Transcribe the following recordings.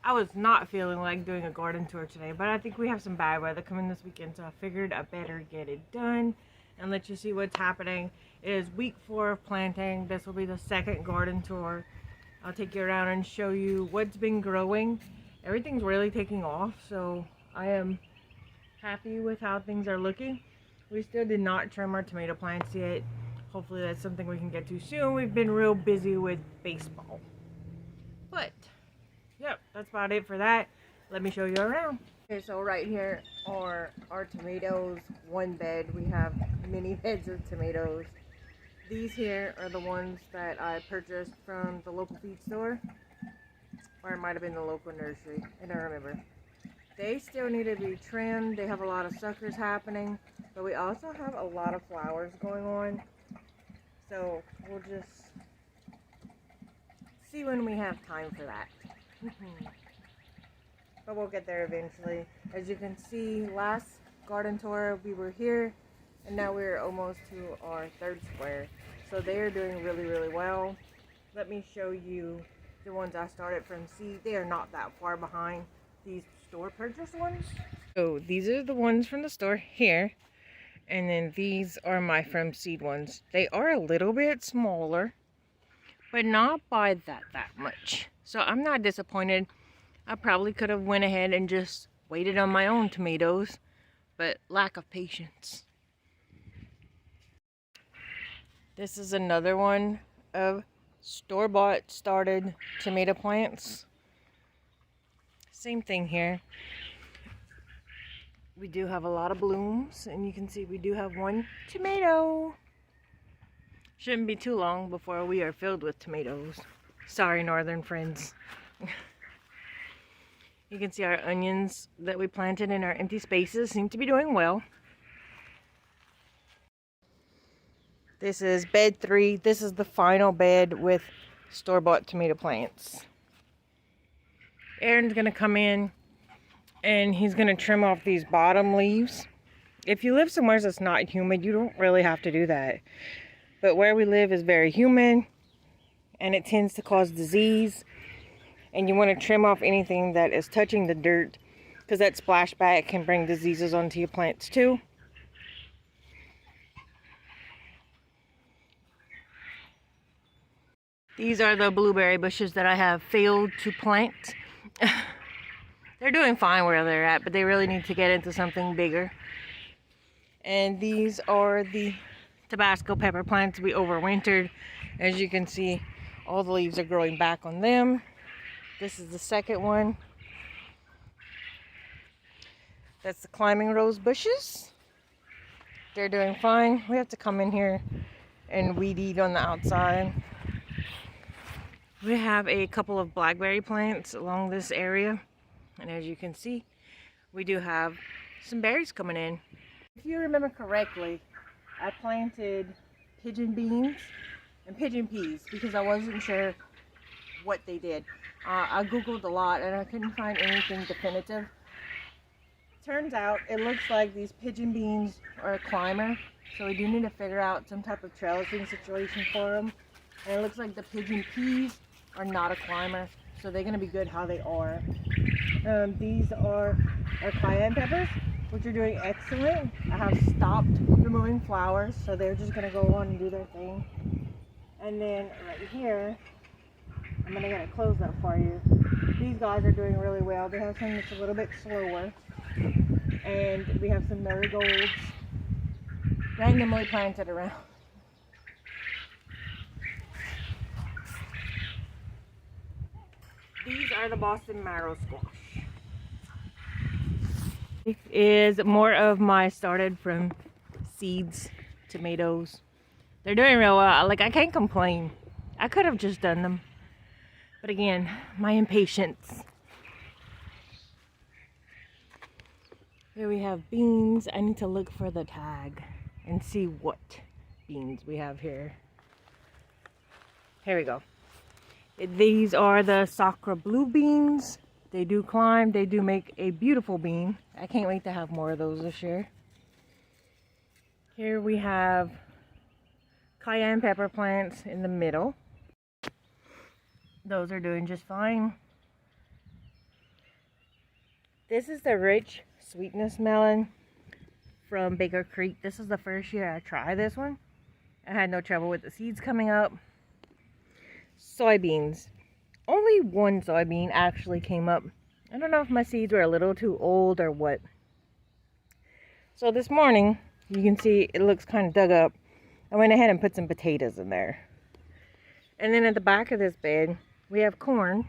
I was not feeling like doing a garden tour today, but I think we have some bad weather coming this weekend, so I figured I better get it done and let you see what's happening. It is week 4 of planting. This will be the second garden tour. I'll take you around and show you what's been growing. Everything's really taking off, so I am happy with how things are looking. We still did not trim our tomato plants yet. Hopefully that's something we can get to soon. We've been real busy with baseball. But yep, that's about it for that. Let me show you around. Okay, so right here are our tomatoes. One bed. We have many beds of tomatoes. These here are the ones that I purchased from the local feed store. Or it might have been the local nursery. I don't remember. They still need to be trimmed. They have a lot of suckers happening. But we also have a lot of flowers going on. So we'll just see when we have time for that. But we'll get there eventually. As you can see, last garden tour we were here, and now we're almost to our third square. So they are doing really, really well. Let me show you the ones I started from seed. They are not that far behind these store purchase ones. So these are the ones from the store here, and then these are my from seed ones. They are a little bit smaller, but not by that much. So I'm not disappointed. I probably could have went ahead and just waited on my own tomatoes, but lack of patience. This is another one of store-bought started tomato plants. Same thing here. We do have a lot of blooms, and you can see we do have one tomato. Shouldn't be too long before we are filled with tomatoes. Sorry, northern friends. You can see our onions that we planted in our empty spaces seem to be doing well. This is bed 3. This is the final bed with store-bought tomato plants. Aaron's going to come in and he's going to trim off these bottom leaves. If you live somewhere that's not humid, you don't really have to do that. But where we live is very humid and it tends to cause disease. And you want to trim off anything that is touching the dirt, because that splashback can bring diseases onto your plants too. These are the blueberry bushes that I have failed to plant. They're doing fine where they're at, but they really need to get into something bigger. And these are the Tabasco pepper plants we overwintered. As you can see, all the leaves are growing back on them. This is the second one. That's the climbing rose bushes. They're doing fine. We have to come in here and weed eat on the outside. We have a couple of blackberry plants along this area. And as you can see, we do have some berries coming in. If you remember correctly, I planted pigeon beans and pigeon peas because I wasn't sure what they did. I googled a lot and I couldn't find anything definitive. Turns out it looks like these pigeon beans are a climber, so we do need to figure out some type of trellising situation for them. And it looks like the pigeon peas are not a climber, so they're going to be good how they are. These are our cayenne peppers, which are doing excellent. I have stopped removing flowers, so they're just going to go on and do their thing. And then right here, I'm going to close that for you. These guys are doing really well. They have some that's a little bit slower. And we have some marigolds randomly planted around. These are the Boston marrow squash. This is more of my started from seeds tomatoes. They're doing real well. Like, I can't complain. I could have just done them. But again, my impatience. Here we have beans. I need to look for the tag and see what beans we have here. Here we go. These are the Sacra blue beans. They do climb. They do make a beautiful bean. I can't wait to have more of those this year. Here we have cayenne pepper plants in the middle. Those are doing just fine. This is the rich sweetness melon from Baker Creek. This is the first year I tried this one. I had no trouble with the seeds coming up. Soybeans. Only one soybean actually came up. I don't know if my seeds were a little too old or what. So this morning, you can see it looks kind of dug up. I went ahead and put some potatoes in there. And then at the back of this bed, we have corn.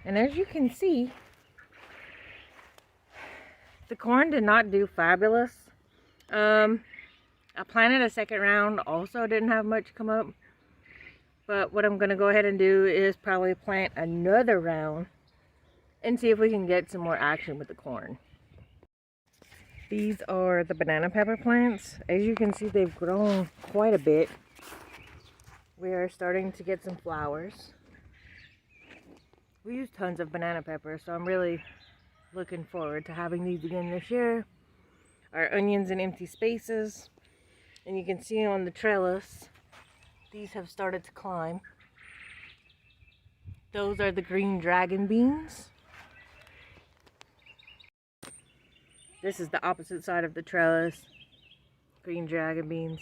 And as you can see, the corn did not do fabulous. I planted a second round, also didn't have much come up. But what I'm going to go ahead and do is probably plant another round and see if we can get some more action with the corn. These are the banana pepper plants. As you can see, they've grown quite a bit. We are starting to get some flowers. We use tons of banana pepper, so I'm really looking forward to having these again this year. Our onions in empty spaces. And you can see on the trellis, these have started to climb. Those are the green dragon beans. This is the opposite side of the trellis. Green dragon beans.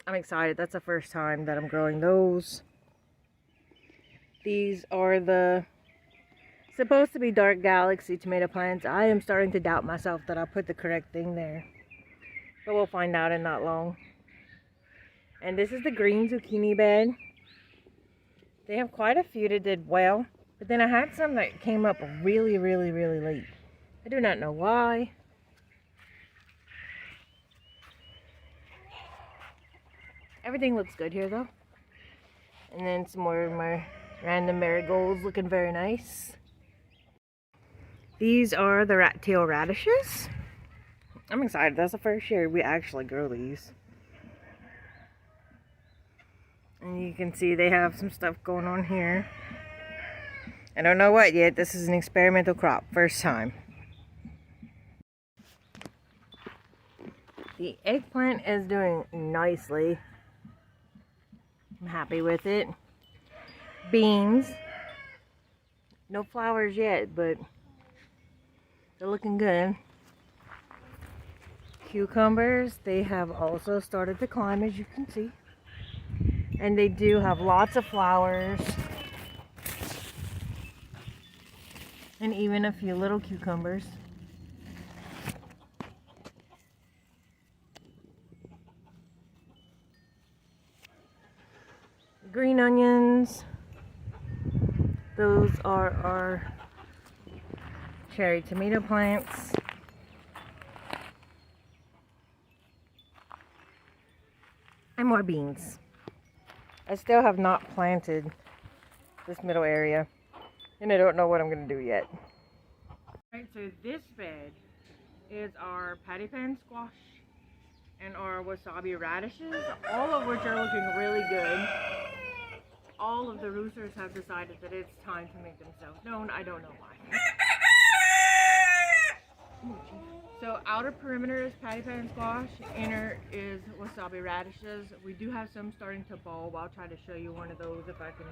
I'm excited. That's the first time that I'm growing those. These are the supposed to be dark galaxy tomato plants. I am starting to doubt myself that I put the correct thing there. But we'll find out in not long. And this is the green zucchini bed. They have quite a few that did well. But then I had some that came up really late. I do not know why. Everything looks good here though. And then some more of my random marigolds looking very nice. These are the rat tail radishes. I'm excited. That's the first year we actually grow these. And you can see they have some stuff going on here. I don't know what yet. This is an experimental crop. First time. The eggplant is doing nicely. I'm happy with it. Beans. No flowers yet, but they're looking good. Cucumbers, they have also started to climb, as you can see. And they do have lots of flowers. And even a few little cucumbers. Green onions. Those are our cherry tomato plants. And more beans. I still have not planted this middle area. And I don't know what I'm going to do yet. Alright, so this bed is our patty pan squash and our wasabi radishes, all of which are looking really good. All of the roosters have decided that it's time to make themselves known. I don't know why. So outer perimeter is patty pan squash, inner is wasabi radishes. We do have some starting to bulb. I'll try to show you one of those if I can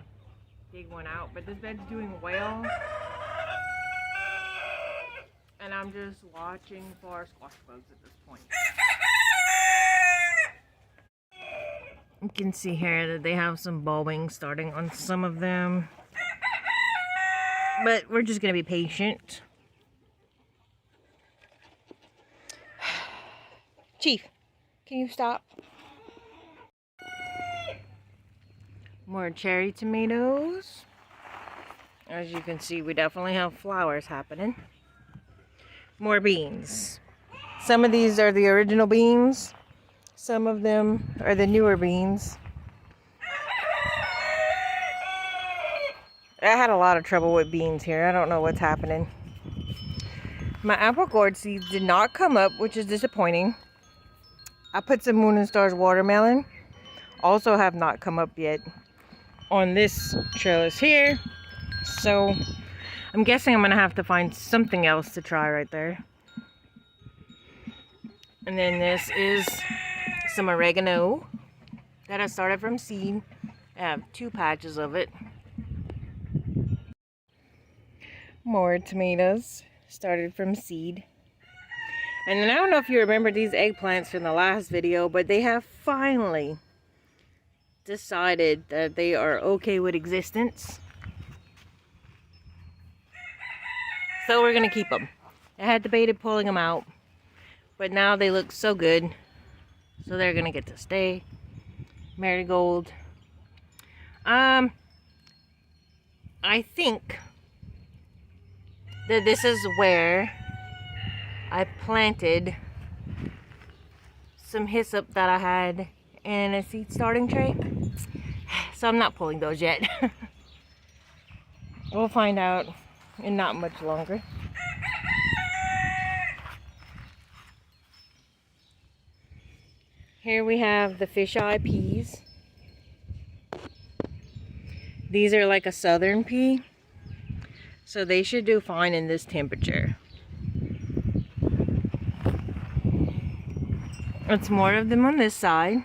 dig one out. But this bed's doing well. And I'm just watching for squash bugs at this point. You can see here that they have some bulbing starting on some of them. But we're just going to be patient. Chief, can you stop? More cherry tomatoes. As you can see, we definitely have flowers happening. More beans. Some of these are the original beans. Some of them are the newer beans. I had a lot of trouble with beans here. I don't know what's happening. My apple gourd seeds did not come up, which is disappointing. I put some Moon and Stars watermelon. Also have not come up yet on this trellis here. So I'm guessing I'm going to have to find something else to try right there. And then this is some oregano that I started from seed. I have 2 patches of it. More tomatoes. started from seed. And then I don't know if you remember these eggplants from the last video, but they have finally decided that they are okay with existence. So we're gonna keep them. I had debated pulling them out, but now they look so good, so they're gonna get to stay. Marigold. I think that this is where I planted some hyssop that I had in a seed starting tray. So I'm not pulling those yet. We'll find out in not much longer. Here we have the fisheye peas. These are like a southern pea, so they should do fine in this temperature. It's more of them on this side.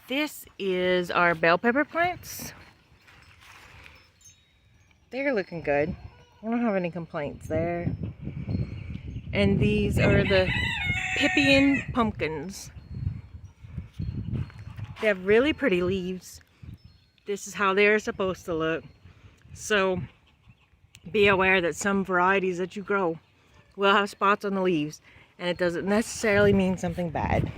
This is our bell pepper plants. They're looking good. I don't have any complaints there. And these are the Pipian pumpkins. They have really pretty leaves. This is how they're supposed to look. So be aware that some varieties that you grow will have spots on the leaves, and it doesn't necessarily mean something bad.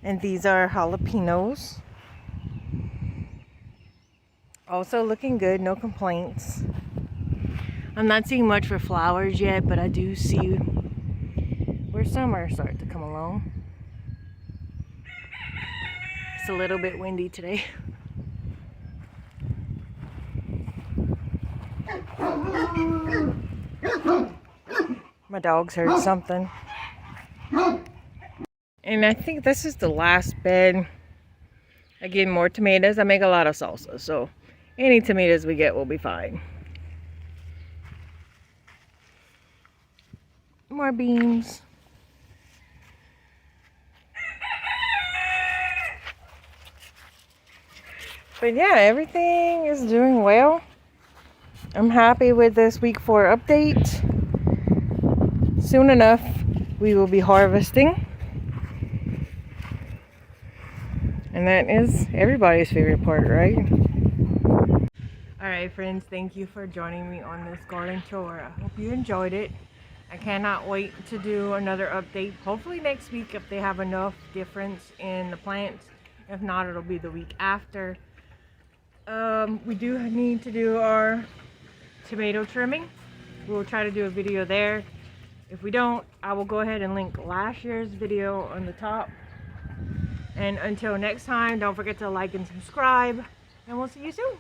And these are jalapenos. Also looking good, no complaints. I'm not seeing much for flowers yet, but I do see where some are starting to come along. It's a little bit windy today. My dogs heard something. And I think this is the last bed. Again, more tomatoes. I make a lot of salsa, so any tomatoes we get will be fine. More beans. But yeah, everything is doing well. I'm happy with this week 4 update. Soon enough, we will be harvesting. And that is everybody's favorite part, right? Alright friends, thank you for joining me on this garden tour. I hope you enjoyed it. I cannot wait to do another update. Hopefully next week if they have enough difference in the plants. If not, it'll be the week after. We do need to do our tomato trimming. We'll try to do a video there. If we don't, I will go ahead and link last year's video on the top. And until next time, don't forget to like and subscribe, and we'll see you soon.